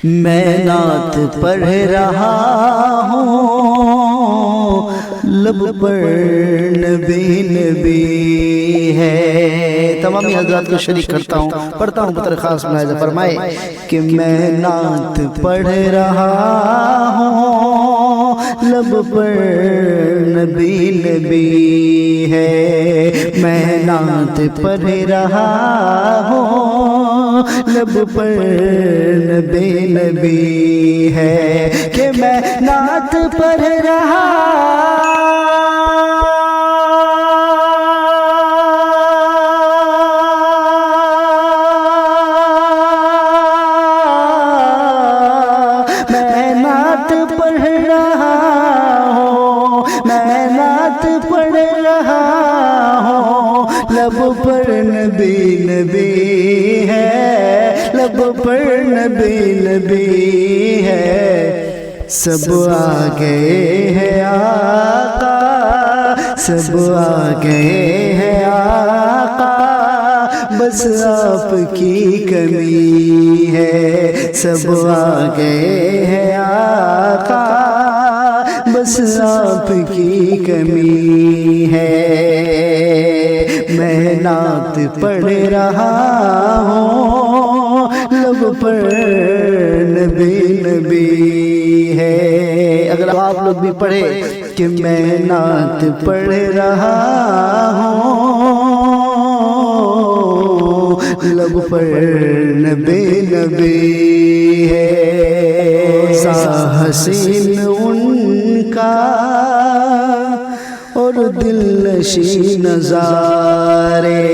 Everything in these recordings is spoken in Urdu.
میں نعت پڑھ رہا ہوں، لب پر نبی نبی ہے۔ تمامی حضرات کو شریک کرتا ہوں، پڑھتا ہوں بطور خاص ملاحظہ فرمائے کہ میں نعت پڑھ رہا ہوں، لب پر نبی نبی ہے۔ میں نعت پڑھ رہا ہوں، لب پر نبی نبی ہے، کہ میں نعت پڑھ رہا لب پر نبی نبی ہے، لب پر نبی نبی ہے۔ سب آ گئے ہیں آقا، سب آ گئے ہیں آقا، بس آپ کی کمی ہے۔ سب آ گئے ہیں آقا، بس آپ کی کمی ہے۔ میں نعت پڑھ رہا ہوں، لب پر نبی نبی ہے۔ اگر آپ لوگ بھی پڑھے کہ میں نعت پڑھ رہا ہوں، لب پر نبی نبی ہے۔ حسین ان کا اور دل نشین نظارے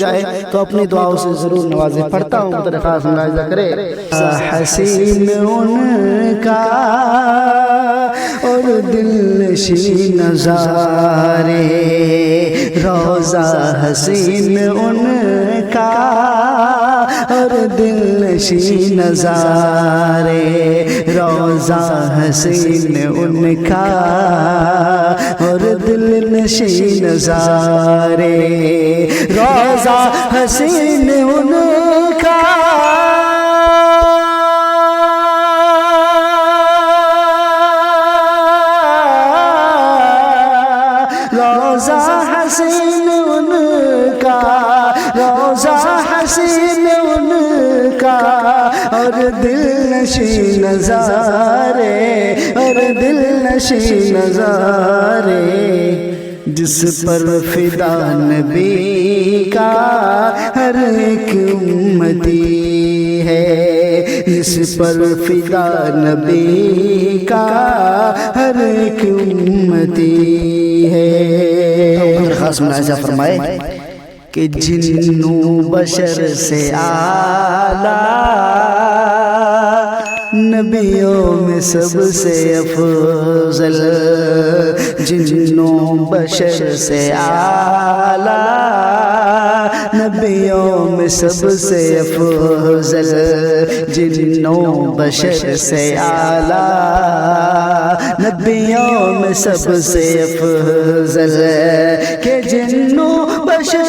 جائے تو اپنی دعاؤں سے ضرور نوازے۔ پڑھتا ہوں بطور خاص ملاحظہ کرے۔ حسین ان کا اور دل نشین نظارے، روضہ حسین ان کا اور دل نشین نظارے، روضہ حسین ان کا اور دل نشین نظارے، روضہ حسین ان کا روضہ حسین ان کا، روضہ حسین ان کا اور دل نشین نظارے، اور دل نشین نظارے، جس پر فدا نبی کا ہر ایک امتی ہے، جس پر فدا نبی کا ہر ایک امتی ہے۔ خاص ملاحظہ فرمائے کہ جنو بشر سے اعلیٰ، نبیوں میں سب سے افضل، جنوں بشر سے اعلیٰ، نبیوں میں سب سے افضل، جنوں بشر سے اعلیٰ، نبیوں میں سب سے افضل، کہ جنوں بشر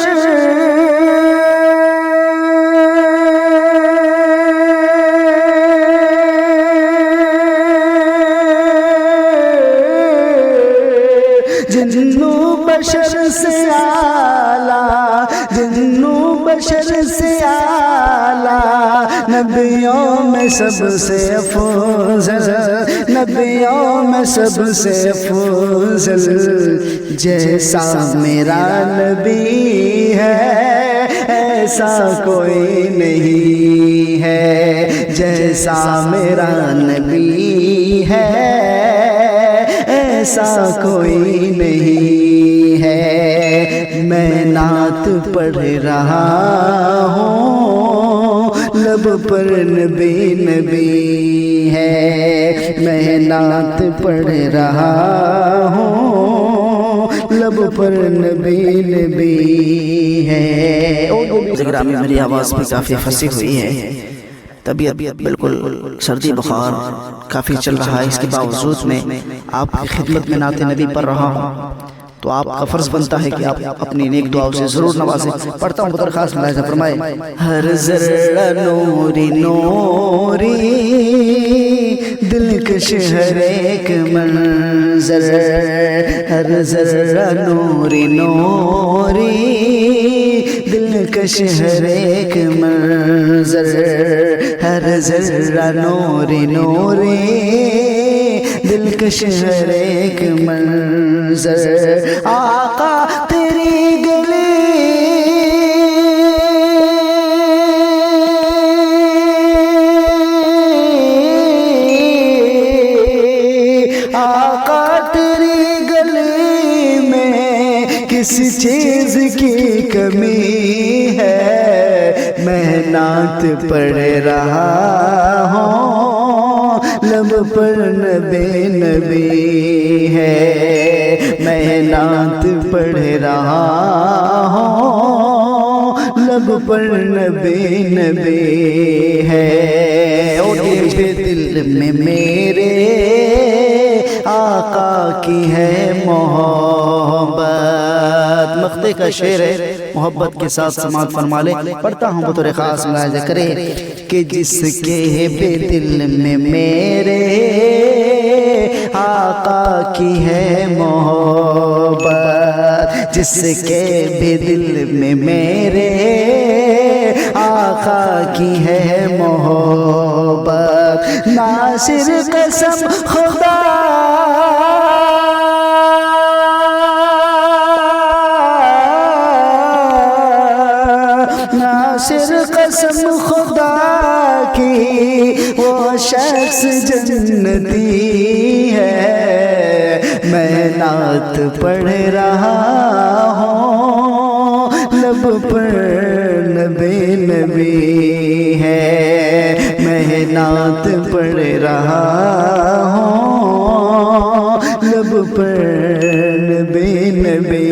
جنوں بشر سے اعلیٰ، جنوں بشر سے اعلیٰ، نبیوں میں سب سے افضل، نبیوں میں سب سے افضل، جیسا میرا نبی ہے ایسا کوئی نہیں ہے، جیسا میرا نبی ہے ایسا کوئی نہیں ہے۔ میں نعت پڑھ رہا ہوں، لب پر نبی نبی ہے، میں نعت پڑھ رہا ہوں، لب پر نبی نبی ہے۔ گرامی میری آواز بھی کافی پھنسی ہوئی ہے، طبیعت بالکل سردی بخار کافی چل رہا ہے، اس کے باوجود میں آپ کی خدمت میں نعت نبی پڑھ رہا ہوں، تو آپ کا فرض بنتا ہے کہ آپ اپنی نیک دعاؤں سے ضرور نوازیں۔ پڑھتا ہوں بطور خاص ملاحظہ فرمائے۔ ہر ذرہ نوری نوری دلکش ہر ایک منظر، ہر ذرہ نوری نوری، دلکش ہر ایک منظر، ہر ذرہ نوری نوری، دلکش ہر ایک منظر۔ آقا تیری گلی کس چیز کی کمی ہے، میں نعت پڑھ رہا ہوں، لب پر نبی نبی ہے، میں نعت پڑھ رہا ہوں، لب پر نبی نبی ہے۔ اور یہ دل میں میرے آقا کی ہے محبت۔ مقطع کا شعر ہے، محبت کے ساتھ سماعت فرما لے، پڑھتا ہوں بطور خاص ملاحظہ کرے کہ جس کے بھی دل میں میرے آقا کی ہے محبت، جس کے بھی دل میں میرے آقا کی ہے محبت، ناصر قسم خدا ناصر قسم خدا کی وہ شخص جنتی ہے، میں نعت پڑھ رہا ہوں، لب پر نبی نبی ہے، میں نعت پڑھ رہا ہوں، لب پر نبی نبی